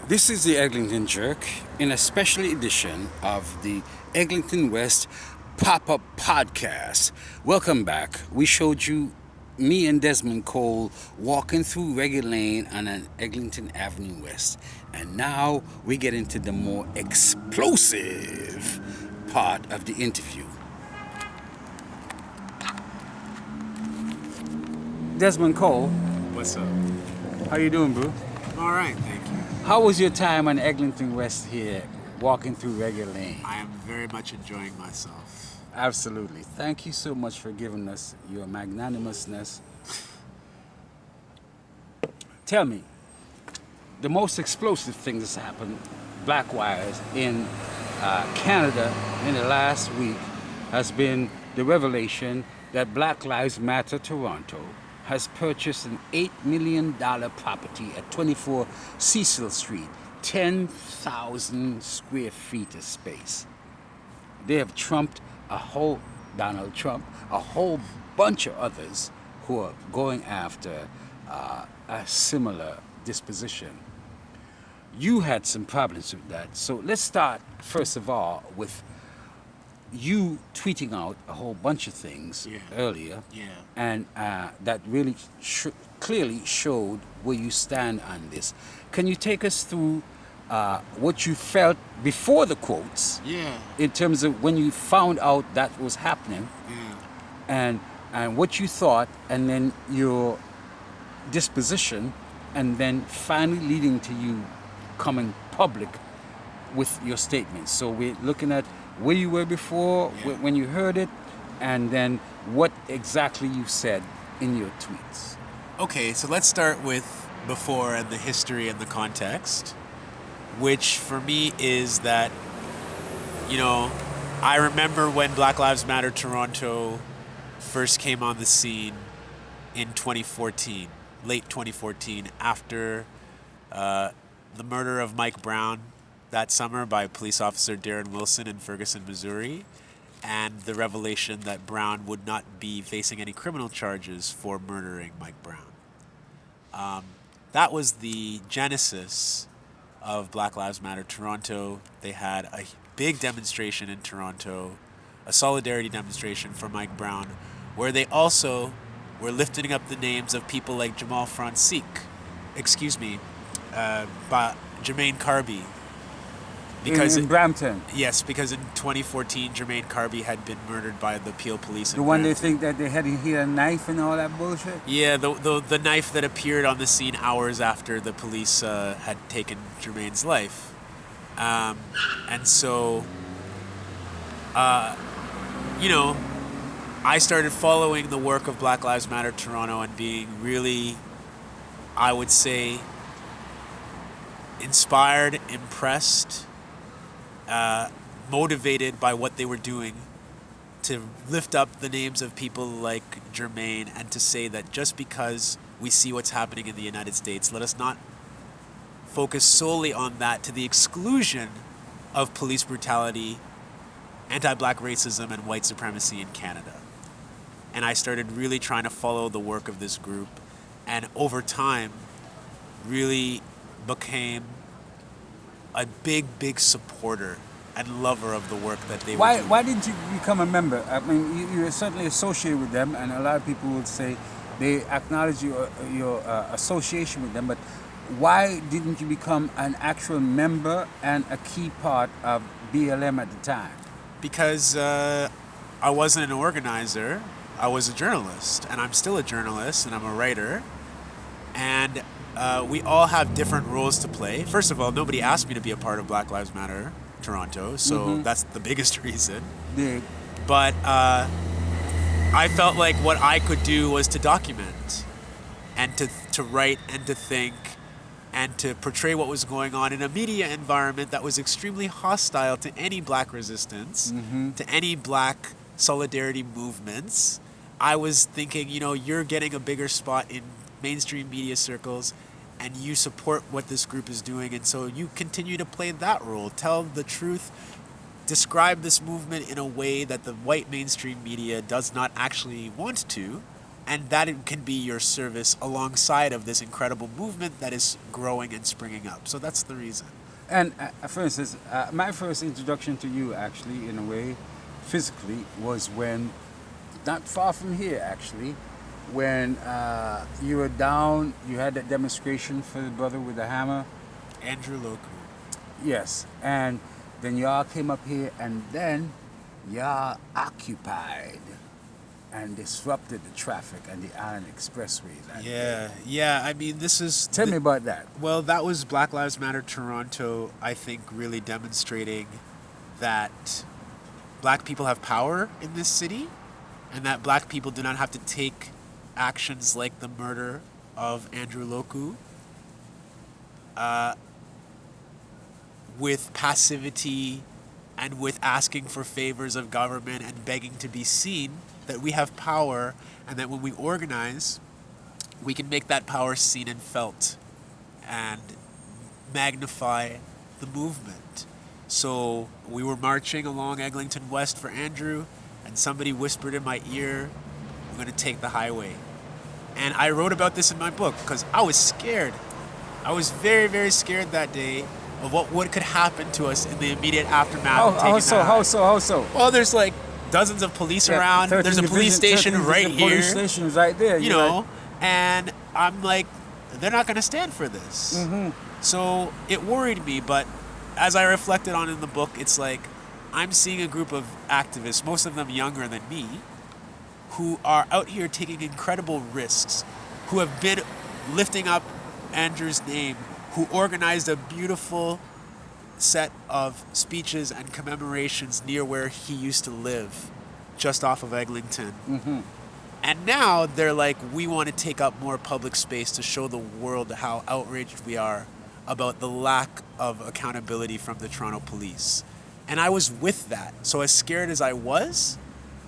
This is the Eglinton Jerk in a special edition of the Eglinton West Pop Up Podcast. Welcome back. We showed you me and Desmond Cole walking through Reggae Lane on an Eglinton Avenue West. And now we get into the more explosive part of the interview. Desmond Cole, What's up? how you doing, bro? All right, thank you. How was your time on Eglinton West here, walking through Reggae Lane? I am very much enjoying myself. Absolutely. Thank you so much for giving us your magnanimousness. Tell me, the most explosive thing that's happened, Black Wires, in Canada in the last week has been the revelation that Black Lives Matter Toronto has purchased an $8 million property at 24 Cecil Street, 10,000 square feet of space. They have trumped Donald Trump, a whole bunch of others who are going after a similar disposition. You had some problems with that. So let's start, first of all, with you tweeting out a whole bunch of things earlier, and that really clearly showed where you stand on this. Can you take us through what you felt before the quotes, in terms of when you found out that was happening, and what you thought, and then your disposition, and then finally leading to you coming public with your statements? So we're looking at where you were before, when you heard it, and then what exactly you said in your tweets. Okay, so let's start with before and the history and the context, which for me is that, I remember when Black Lives Matter Toronto first came on the scene in 2014, late 2014, after the murder of Mike Brown that summer by police officer Darren Wilson in Ferguson, Missouri, and the revelation that Brown would not be facing any criminal charges for murdering Mike Brown. That was the genesis of Black Lives Matter Toronto. They had a big demonstration in Toronto, a solidarity demonstration for Mike Brown, where they also were lifting up the names of people like Jermaine Carby. Because in Brampton. Yes, because in 2014, Jermaine Carby had been murdered by the Peel police. The one they think that they had here a knife and all that bullshit? Yeah, the knife that appeared on the scene hours after the police had taken Jermaine's life. And so, I started following the work of Black Lives Matter Toronto and being really, I would say, inspired, impressed, motivated by what they were doing to lift up the names of people like Jermaine, and to say that just because we see what's happening in the United States, let us not focus solely on that to the exclusion of police brutality, anti-black racism, and white supremacy in Canada. And I started really trying to follow the work of this group, and over time really became a big supporter and lover of the work that they were doing. Why didn't you become a member? I mean, you're certainly associated with them, and a lot of people would say they acknowledge your association with them, but why didn't you become an actual member and a key part of BLM at the time? Because I wasn't an organizer, I was a journalist, and I'm still a journalist, and I'm a writer, and we all have different roles to play. First of all, nobody asked me to be a part of Black Lives Matter Toronto, so that's the biggest reason. Yeah. But I felt like what I could do was to document and to write and to think and to portray what was going on in a media environment that was extremely hostile to any black resistance, to any black solidarity movements. I was thinking, you're getting a bigger spot in mainstream media circles, and you support what this group is doing, and so you continue to play that role. Tell the truth, describe this movement in a way that the white mainstream media does not actually want to, and that it can be your service alongside of this incredible movement that is growing and springing up. So that's the reason. And for instance, my first introduction to you, actually, in a way, physically, was when, not far from here, actually, when you were down, you had that demonstration for the brother with the hammer. Andrew Loku. Yes, and then y'all came up here, and then y'all occupied and disrupted the traffic and the Island Expressway. Yeah. I mean, this is... Tell me about that. Well, that was Black Lives Matter Toronto, I think, really demonstrating that black people have power in this city, and that black people do not have to take actions like the murder of Andrew Loku with passivity and with asking for favors of government and begging to be seen, that we have power, and that when we organize, we can make that power seen and felt and magnify the movement. So we were marching along Eglinton West for Andrew, and somebody whispered in my ear, "We're going to take the highway." And I wrote about this in my book because I was scared. I was very, very scared that day of what could happen to us in the immediate aftermath of taking the highway. How so? Well, there's like dozens of police around. There's a police station right here. Police station is right there. You know, and I'm like, they're not going to stand for this. Mm-hmm. So it worried me, but as I reflected on in the book, it's like I'm seeing a group of activists, most of them younger than me, who are out here taking incredible risks, who have been lifting up Andrew's name, who organized a beautiful set of speeches and commemorations near where he used to live, just off of Eglinton. Mm-hmm. And now they're like, we want to take up more public space to show the world how outraged we are about the lack of accountability from the Toronto police. And I was with that. So as scared as I was,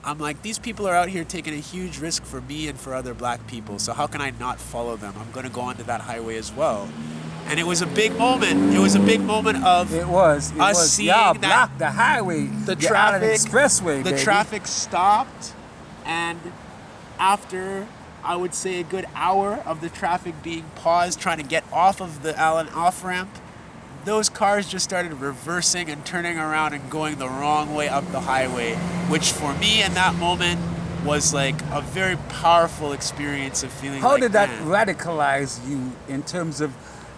I'm like, these people are out here taking a huge risk for me and for other black people. So how can I not follow them? I'm going to go onto that highway as well. And it was a big moment. It was a big moment of us seeing y'all that blocked the highway, the Island traffic, Expressway, the baby. traffic stopped, and after I would say a good hour of the traffic being paused, trying to get off of the Allen off-ramp, those cars just started reversing and turning around and going the wrong way up the highway, which for me in that moment was like a very powerful experience of feeling How like, did that man. radicalize you in terms of,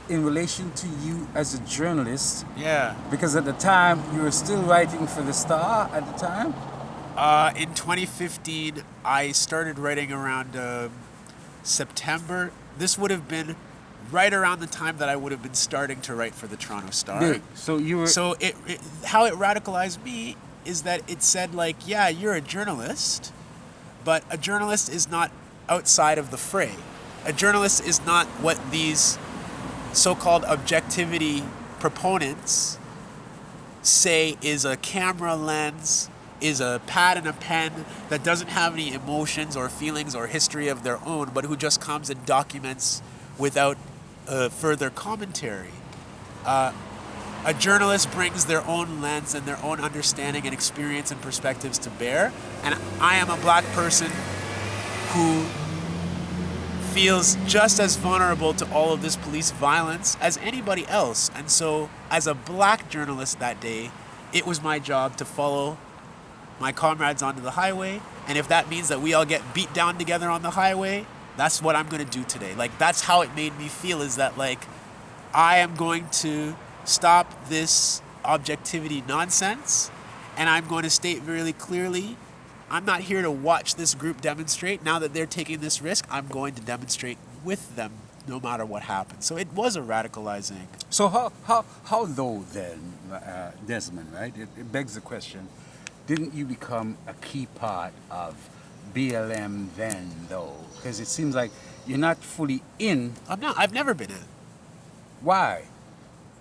in relation to you as a journalist? Yeah. Because at the time, you were still writing for The Star at the time? In 2015, I started writing around September. This would have been right around the time that I would have been starting to write for the Toronto Star. Big. So you were... So how it radicalized me is that it said like, yeah, you're a journalist, but a journalist is not outside of the fray. A journalist is not what these so-called objectivity proponents say is a camera lens, is a pad and a pen that doesn't have any emotions or feelings or history of their own, but who just comes and documents without further commentary. A journalist brings their own lens and their own understanding and experience and perspectives to bear, and I am a black person who feels just as vulnerable to all of this police violence as anybody else. And so as a black journalist that day, it was my job to follow my comrades onto the highway, and if that means that we all get beat down together on the highway, that's what I'm going to do today. Like, that's how it made me feel, is that like I am going to stop this objectivity nonsense, and I'm going to state really clearly, I'm not here to watch this group demonstrate. Now that they're taking this risk, I'm going to demonstrate with them no matter what happens. So it was a radicalizing. So how though then, Desmond, right? It begs the question, didn't you become a key part of BLM then, though? Because it seems like you're not fully in. I'm not. I've never been in. Why?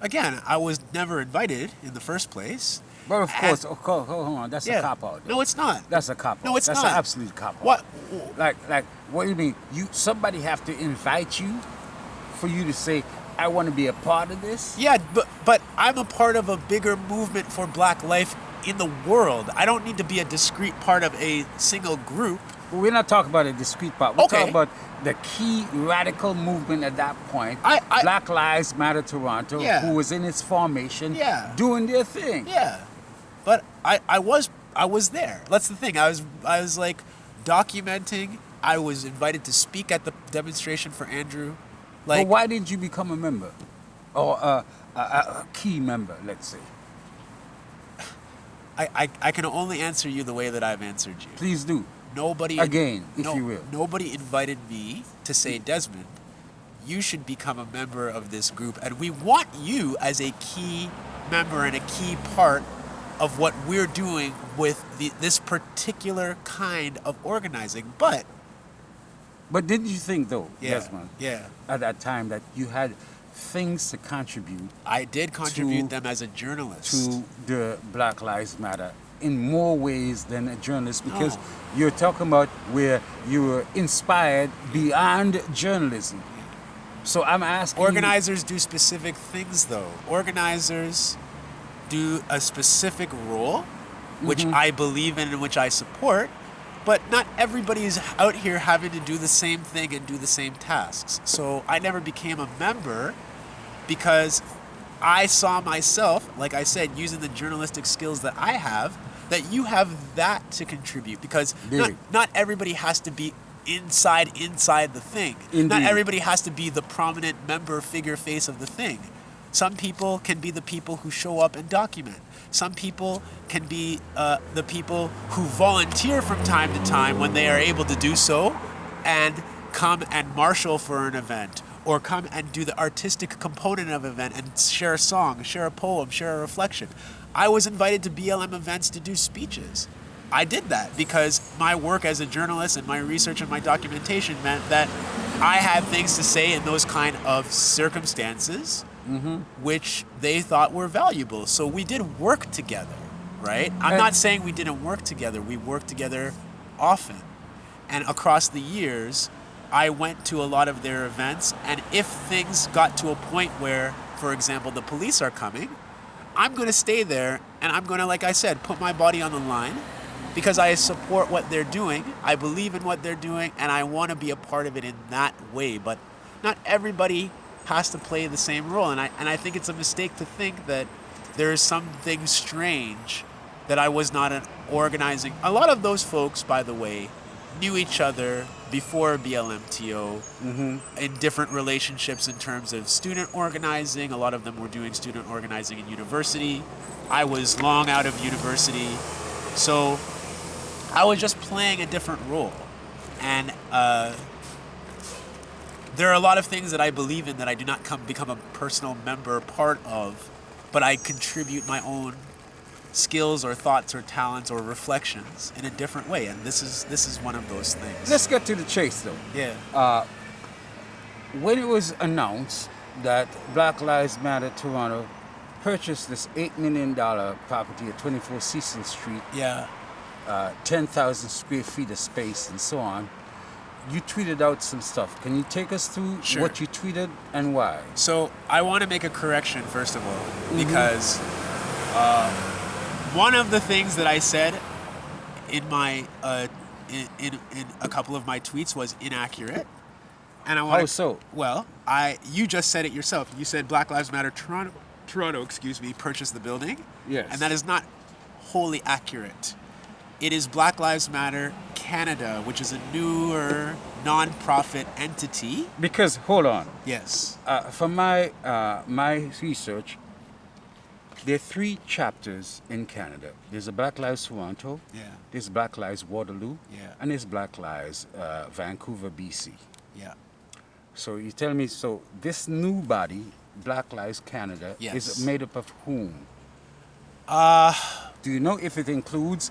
Again, I was never invited in the first place. Well, of course, hold on. That's a cop-out. No, it's not. That's a cop-out. No, it's That's not. an absolute cop-out. What? Like, what do you mean? Somebody have to invite you for you to say, I want to be a part of this? Yeah, but I'm a part of a bigger movement for black life in the world. I don't need to be a discrete part of a single group. But we're not talking about a discrete part. We're Okay. talking about the key radical movement at that point. I- Black Lives Matter Toronto, Yeah. who was in its formation, Yeah. doing their thing. Yeah, but I was there. That's the thing. I was like documenting. I was invited to speak at the demonstration for Andrew. But Like, why didn't you become a member? Or a key member, let's say. I can only answer you the way that I've answered you. Please do. Nobody Again, if you will. Nobody invited me to say, Desmond, you should become a member of this group, and we want you as a key member and a key part of what we're doing with this particular kind of organizing. But But didn't you think, though, yeah, Desmond, yeah, at that time that you had things to contribute I did contribute To- them as a journalist. to the Black Lives Matter in more ways than a journalist? Because No. you're talking about where you were inspired beyond journalism. So I'm asking Organizers do specific things, though. Organizers do a specific role, which I believe in and which I support, but not everybody is out here having to do the same thing and do the same tasks. So I never became a member because I saw myself, like I said, using the journalistic skills that I have, that you have that to contribute, because Really? not everybody has to be inside the thing. Not Indeed. everybody has to be the prominent member figure face of the thing. Some people can be the people who show up and document. Some people can be the people who volunteer from time to time when they are able to do so, and come and marshal for an event, or come and do the artistic component of an event and share a song, share a poem, share a reflection. I was invited to BLM events to do speeches. I did that because my work as a journalist and my research and my documentation meant that I had things to say in those kind of circumstances, which they thought were valuable. So we did work together, right? I'm And- not saying we didn't work together. We worked together often. And across the years, I went to a lot of their events. And if things got to a point where, for example, the police are coming, I'm going to stay there and I'm going to, like I said, put my body on the line because I support what they're doing. I believe in what they're doing and I want to be a part of it in that way. But not everybody has to play the same role. And I think it's a mistake to think that there is something strange that I was not an organizing. A lot of those folks, by the way, knew each other before BLMTO in different relationships in terms of student organizing. A lot of them were doing student organizing in university. I was long out of university. So I was just playing a different role. And there are a lot of things that I believe in that I do not become a personal member part of, but I contribute my own skills or thoughts or talents or reflections in a different way, and this is one of those things. Let's get to the chase, though. Yeah. When it was announced that Black Lives Matter Toronto purchased this $8 million property at 24 Cecil Street, Yeah. 10,000 square feet of space and so on, you tweeted out some stuff. Can you take us through Sure. what you tweeted and why? So I want to make a correction first of all, because one of the things that I said in my in a couple of my tweets was inaccurate, and I want How so? Well, you just said it yourself. You said Black Lives Matter Toronto, purchased the building. Yes. And that is not wholly accurate. It is Black Lives Matter Canada, which is a newer non-profit entity. Because, hold on, Yes. from my research, there are 3 chapters in Canada. There's a Black Lives Toronto, Yeah. there's Black Lives Waterloo, Yeah. and there's Black Lives Vancouver, BC. Yeah. So you tell me, so this new body, Black Lives Canada, Yes. is made up of whom? Do you know if it includes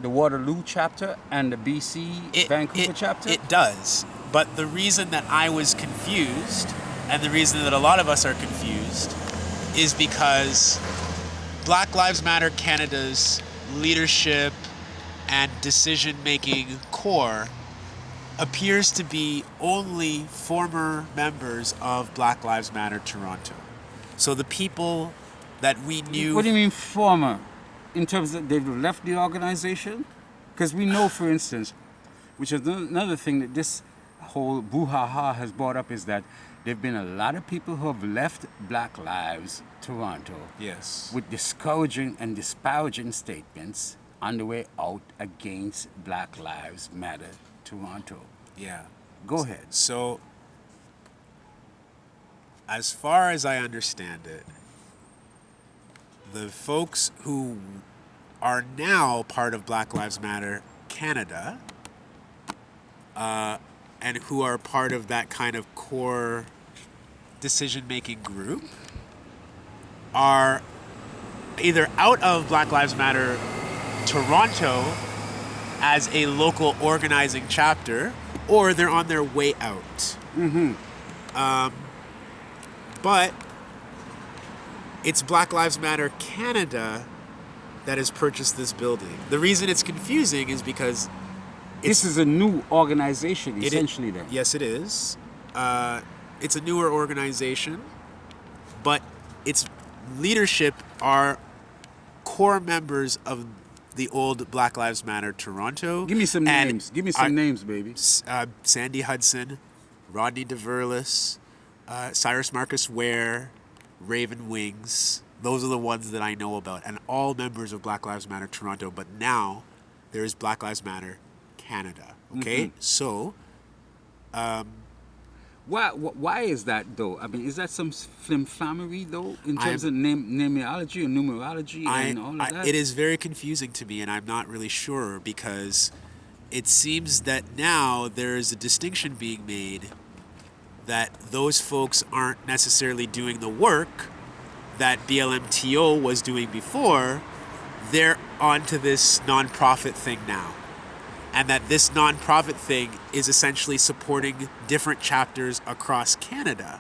the Waterloo chapter and the BC Vancouver chapter? It does. But the reason that I was confused, and the reason that a lot of us are confused, is because Black Lives Matter Canada's leadership and decision-making core appears to be only former members of Black Lives Matter Toronto. So the people that we knew... What do you mean former? In terms of they've left the organization? Because we know, for instance, Which is another thing that this whole brouhaha has brought up is that there have been a lot of people who have left Black Lives Toronto Yes. with discouraging and disparaging statements on the way out against Black Lives Matter Toronto. Yeah. Go ahead. So, as far as I understand it, the folks who are now part of Black Lives Matter Canada, and who are part of that kind of core decision-making group, are either out of Black Lives Matter Toronto as a local organizing chapter, or they're on their way out. But it's Black Lives Matter Canada that has purchased this building. The reason it's confusing is because This is a new organization, essentially, then. yes, it is. It's a newer organization, but its leadership are core members of the old Black Lives Matter Toronto. Give me some and names. Give me some names, baby. Sandy Hudson, Rodney DeVerlis, Cyrus Marcus Ware, Raven Wings. Those are the ones that I know about, and all members of Black Lives Matter Toronto. But now there is Black Lives Matter Canada. Okay, so Why is that, though? I mean, is that some flimflammery, though, in terms of numerology or numerology and all of that? It is very confusing to me, and I'm not really sure, because it seems that now there is a distinction being made that those folks aren't necessarily doing the work that BLMTO was doing before. They're onto this nonprofit thing now. And that this nonprofit thing is essentially supporting different chapters across Canada.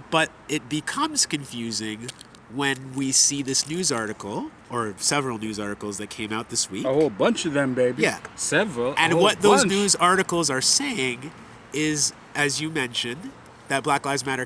But it becomes confusing when we see this news article, or several news articles that came out this week. A whole bunch of them, baby. Yeah. Several. And what those news articles are saying is, as you mentioned, that Black Lives Matter